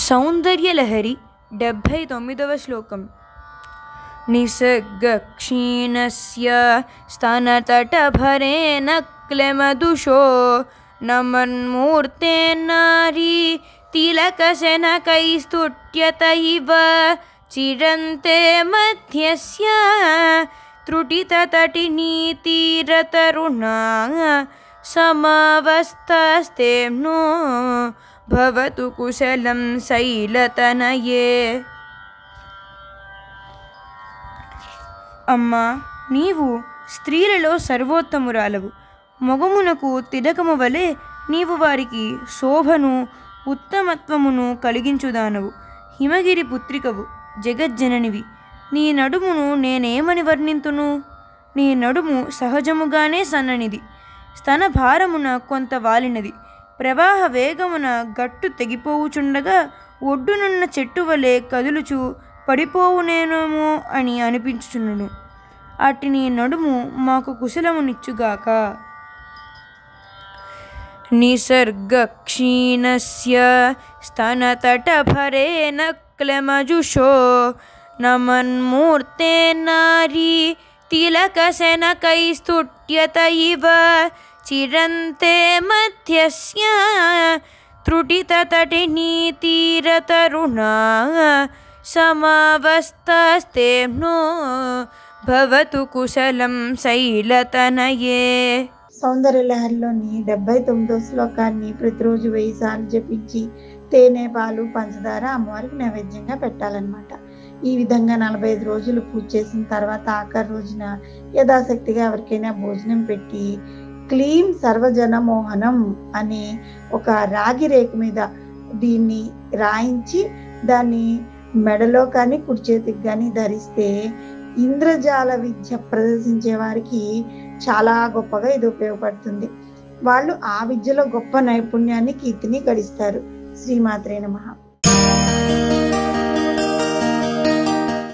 సౌందర్యలహరి 79వ శ్లోకం. నిసర్గక్షీణస్య స్తనతటభరేణ క్లెమదుషో నమన్మూర్తేన్నారీ తిలకశనకైస్తుట్యత ఇవ చిరంతే మధ్యస్య త్రుటితటినీతీరతరుణా సమావస్థాస్తేమ్నో భవతు కుశలం శైలతనయే. అమ్మా, నీవు స్త్రీలలో సర్వోత్తమురాలవు. మొగమునకు తిలకము వలె నీవు వారికి శోభను ఉత్తమత్వమును కలిగించుదానవు. హిమగిరి పుత్రికవు, జగజ్జననివి. నీ నడుమును నేనేమని వర్ణింతును? నీ నడుము సహజముగానే సన్ననిది, స్తన భారమున కొంత వాలినది. ప్రవాహ వేగమున గట్టు తెగిపోవుచుండగా ఒడ్డునున్న చెట్టు వలె కదులుచు పడిపోవునేమో అని అనిపించుచుండును. అట్టి నీ నడుము మాకు కుశలమునిచ్చుగాక. నిసర్గక్షీణస్య స్తనతటభరేణ క్లెమజుషో నమన్మూర్తేన్నారీ తిలకశనకైస్తుట్యత ఇవ చిరంతే మధ్యస్య త్రుటితటినీతీరతరుణా సమావస్థాస్తేమ్నో భవతు కుశలం శైలతనయే. సౌందర్యలహరిలోని 79వ శ్లోకాన్ని ప్రతిరోజు 1000 సార్లు జపించి తేనె, పాలు, పంచదార అమ్మవారికి నైవేద్యంగా పెట్టాలన్నమాట. ఈ విధంగా 45 రోజులు పూజ చేసిన తర్వాత ఆఖరి రోజున యథాశక్తిగా ఎవరికైనా భోజనం పెట్టి క్లీం సర్వజనమోహనం అనే ఒక రాగి రేకు మీద దీన్ని రాయించి దాన్ని మెడలో కానీ కుడి చేతికి కానీ ధరిస్తే ఇంద్రజాల విద్య ప్రదర్శించే వారికి చాలా గొప్పగా ఇది ఉపయోగపడుతుంది. వాళ్ళు ఆ విద్యలో గొప్ప నైపుణ్యాన్ని, కీర్తిని గడిస్తారు. శ్రీమాత్రే నమః.